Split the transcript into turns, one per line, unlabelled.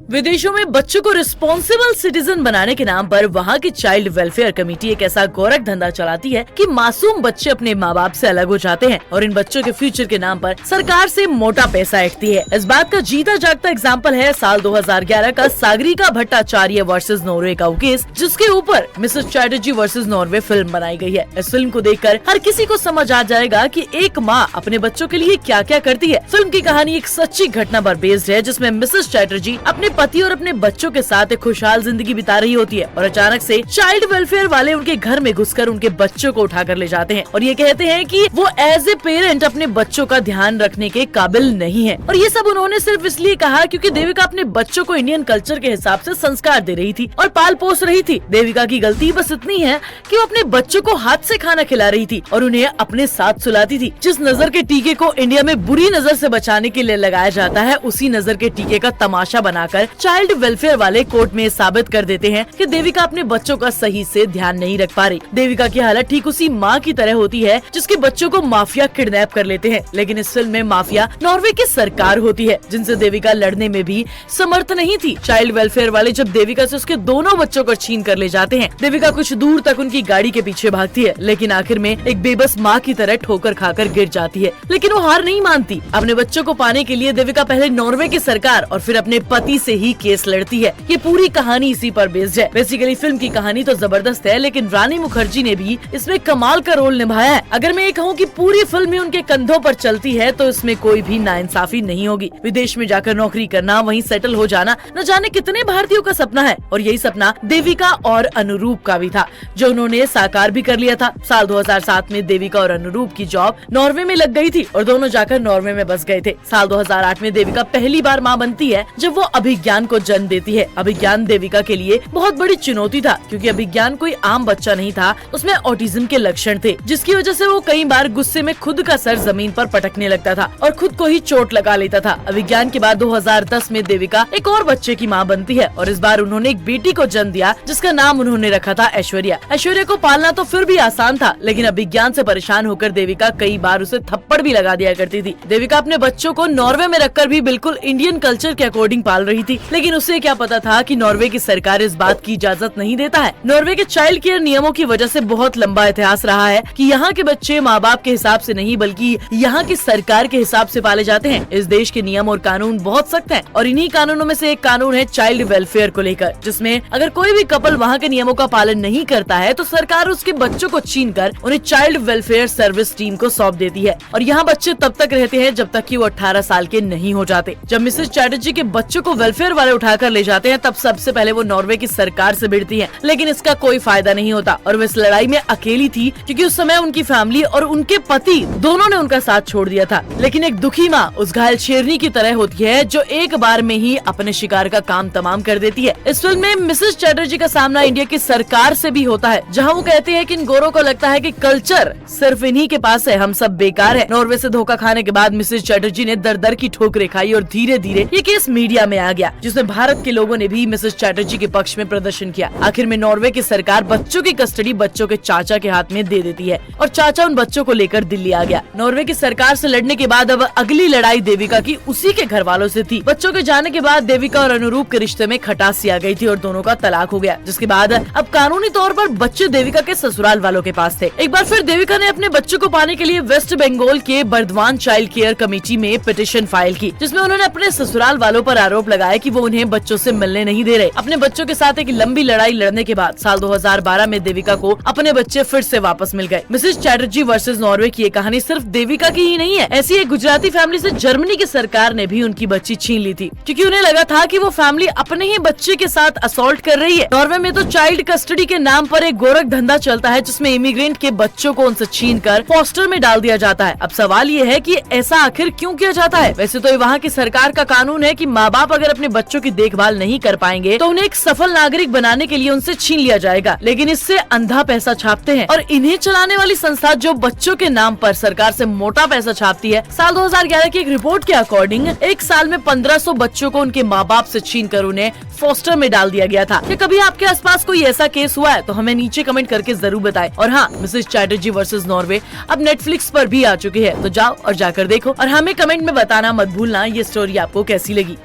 विदेशों में बच्चों को रिस्पॉन्सिबल सिटीजन बनाने के नाम पर वहाँ की चाइल्ड वेलफेयर कमेटी एक ऐसा गोरख धंधा चलाती है कि मासूम बच्चे अपने माँ बाप से अलग हो जाते हैं और इन बच्चों के फ्यूचर के नाम पर सरकार से मोटा पैसा ऐंठती है। इस बात का जीता जागता एग्जाम्पल है साल 2011 का सागरिका भट्टाचार्य वर्सेस नॉर्वे का केस, जिसके ऊपर Mrs Chatterjee versus Norway film बनाई गई है। इस फिल्म को देखकर हर किसी को समझ आ जाएगा कि एक माँ अपने बच्चों के लिए क्या क्या करती है। फिल्म की कहानी एक सच्ची घटना पर बेस्ड है, जिसमें मिसेस चैटर्जी अपने पति और अपने बच्चों के साथ एक खुशहाल जिंदगी बिता रही होती है और अचानक से चाइल्ड वेलफेयर वाले उनके घर में घुसकर उनके बच्चों को उठाकर ले जाते हैं और ये कहते हैं कि वो एज ए पेरेंट अपने बच्चों का ध्यान रखने के काबिल नहीं है। और ये सब उन्होंने सिर्फ इसलिए कहा क्योंकि देविका अपने बच्चों को इंडियन कल्चर के हिसाब से संस्कार दे रही थी और पाल पोस रही थी। देविका की गलती बस इतनी है कि वो अपने बच्चों को हाथ से खाना खिला रही थी और उन्हें अपने साथ सुलाती थी। जिस नजर के टीके को इंडिया में बुरी नजर से बचाने के लिए लगाया जाता है, उसी नजर के टीके का तमाशा बनाकर चाइल्ड वेलफेयर वाले कोर्ट में साबित कर देते हैं कि देविका अपने बच्चों का सही से ध्यान नहीं रख पा रही। देविका की हालत ठीक उसी माँ की तरह होती है जिसके बच्चों को माफिया किडनैप कर लेते हैं, लेकिन इस फिल्म में माफिया नॉर्वे की सरकार होती है, जिनसे देविका लड़ने में भी समर्थ नहीं थी। चाइल्ड वेलफेयर वाले जब देविका से उसके दोनों बच्चों को छीन कर ले जाते हैं, देविका कुछ दूर तक उनकी गाड़ी के पीछे भागती है, लेकिन आखिर में एक बेबस माँ की तरह ठोकर खाकर गिर जाती है। लेकिन वो हार नहीं मानती। अपने बच्चों को पाने के लिए देविका पहले नॉर्वे की सरकार और फिर अपने पति से ही केस लड़ती है। ये पूरी कहानी इसी पर बेस्ड है। बेसिकली फिल्म की कहानी तो जबरदस्त है, लेकिन रानी मुखर्जी ने भी इसमें कमाल का रोल निभाया है। अगर मैं ये कहूँ कि पूरी फिल्म ही उनके कंधों पर चलती है तो इसमें कोई भी नाइंसाफी नहीं होगी। विदेश में जाकर नौकरी करना, वहीं सेटल हो जाना न जाने कितने भारतीयों का सपना है और यही सपना देविका और अनुरूप का भी था, जो उन्होंने साकार भी कर लिया था। साल 2007 में देविका और अनुरूप की जॉब नॉर्वे में लग गई थी और दोनों जाकर नॉर्वे में बस गए थे। साल 2008 में देविका पहली बार माँ बनती है जब वो अभिज्ञान को जन्म देती है। अभिज्ञान देविका के लिए बहुत बड़ी चुनौती था क्योंकि अभिज्ञान कोई आम बच्चा नहीं था, उसमें ऑटिज्म के लक्षण थे, जिसकी वजह से वो कई बार गुस्से में खुद का सर जमीन पर पटकने लगता था और खुद को ही चोट लगा लेता था। अभिज्ञान के बाद 2010 में देविका एक और बच्चे की माँ बनती है और इस बार उन्होंने एक बेटी को जन्म दिया जिसका नाम उन्होंने रखा था ऐश्वर्या। ऐश्वर्या को पालना तो फिर भी आसान था, लेकिन अभिज्ञान से परेशान होकर देविका कई बार उसे थप्पड़ भी लगा दिया करती थी। देविका अपने बच्चों को नॉर्वे में रखकर भी बिल्कुल इंडियन कल्चर के अकॉर्डिंग पाल रही थी, लेकिन उसे क्या पता था कि नॉर्वे की सरकार इस बात की इजाजत नहीं देता है। नॉर्वे के चाइल्ड केयर नियमों की वजह से बहुत लंबा इतिहास रहा है कि यहाँ के बच्चे माँ बाप के हिसाब से नहीं बल्कि यहाँ की सरकार के हिसाब से पाले जाते हैं। इस देश के नियम और कानून बहुत सख्त हैं और इन्हीं कानूनों में से एक कानून है चाइल्ड वेलफेयर को लेकर, जिसमें अगर कोई भी कपल वहाँ के नियमों का पालन नहीं करता है तो सरकार उसके बच्चों को छीन कर उन्हें चाइल्ड वेलफेयर सर्विस टीम को सौंप देती है और यहाँ बच्चे तब तक रहते हैं जब तक कि वो 18 साल के नहीं हो जाते। जब मिसेस चैटर्जी के बच्चों को वेलफेयर वाले उठाकर ले जाते हैं तब सबसे पहले वो नॉर्वे की सरकार से भिड़ती है, लेकिन इसका कोई फायदा नहीं होता और वो इस लड़ाई में अकेली थी क्योंकि उस समय उनकी फैमिली और उनके पति दोनों ने उनका साथ छोड़ दिया था। लेकिन एक दुखी माँ उस घायल शेरनी की तरह होती है जो एक बार में ही अपने शिकार का काम तमाम कर देती है। इस फिल्म में मिसेस चैटर्जी का सामना इंडिया की सरकार से भी होता है, जहाँ वो कहते हैं कि इन गोरों को लगता है कि कल्चर सिर्फ इन्हीं के पास है, हम सब बेकार है। नॉर्वे से धोखा खाने के बाद मिसेस चैटर्जी ने दर दर की ठोकरें खाई और धीरे धीरे ये केस मीडिया में आ गया, जिसमें भारत के लोगों ने भी मिसेस चैटर्जी के पक्ष में प्रदर्शन किया। आखिर में नॉर्वे की सरकार बच्चों की कस्टडी बच्चों के चाचा के हाथ में दे देती है और चाचा उन बच्चों को लेकर दिल्ली आ गया। नॉर्वे की सरकार से लड़ने के बाद अब अगली लड़ाई देविका की उसी के घर वालों से थी। बच्चों के जाने के बाद देविका और अनुरूप के रिश्ते में खटास सी आ गई थी और दोनों का तलाक हो गया, जिसके बाद अब कानूनी तौर पर बच्चे देविका के ससुराल वालों के पास थे। एक बार फिर देविका ने अपने बच्चों को पाने के लिए वेस्ट बंगाल के बर्धवान चाइल्ड केयर कमेटी में पिटीशन फाइल की, जिसमें उन्होंने अपने ससुराल वालों पर आरोप लगाया कि वो उन्हें बच्चों से मिलने नहीं दे रहे। अपने बच्चों के साथ एक लंबी लड़ाई लड़ने के बाद साल 2012 में देविका को अपने बच्चे फिर से वापस मिल गए। मिसेस चैटर्जी वर्सेस नॉर्वे की ये कहानी सिर्फ देविका की ही नहीं है। ऐसी एक गुजराती फैमिली से जर्मनी की सरकार ने भी उनकी बच्ची छीन ली थी क्योंकि उन्हें लगा था कि वो फैमिली अपने ही बच्चे के साथ असॉल्ट कर रही है। नॉर्वे में तो चाइल्ड कस्टडी के नाम पर एक गोरख धंधा चलता है, जिसमें इमिग्रेंट के बच्चों को उनसे छीन कर फॉस्टर में डाल दिया जाता है। अब सवाल ये है कि ऐसा आखिर क्यों किया जाता है। वैसे तो वहाँ की सरकार का कानून है कि माँ बाप अगर अपने बच्चों की देखभाल नहीं कर पाएंगे तो उन्हें एक सफल नागरिक बनाने के लिए उनसे छीन लिया जाएगा, लेकिन इससे अंधा पैसा छापते हैं और इन्हें चलाने वाली संस्था जो बच्चों के नाम पर सरकार से मोटा पैसा छापती है। साल 2011 की एक रिपोर्ट के अकॉर्डिंग एक साल में 1500 बच्चों को उनके माँ बाप से छीन कर उन्हें फॉस्टर में डाल दिया गया था। क्या कभी आपके आसपास कोई ऐसा केस हुआ है तो हमें नीचे कमेंट करके जरूर बताएं। और हाँ, मिसेस चैटर्जी वर्सेस नॉर्वे अब नेटफ्लिक्स पर भी आ चुकी है, तो जाओ और जाकर देखो और हमें कमेंट में बताना मत भूलना ये स्टोरी आपको कैसी लगी।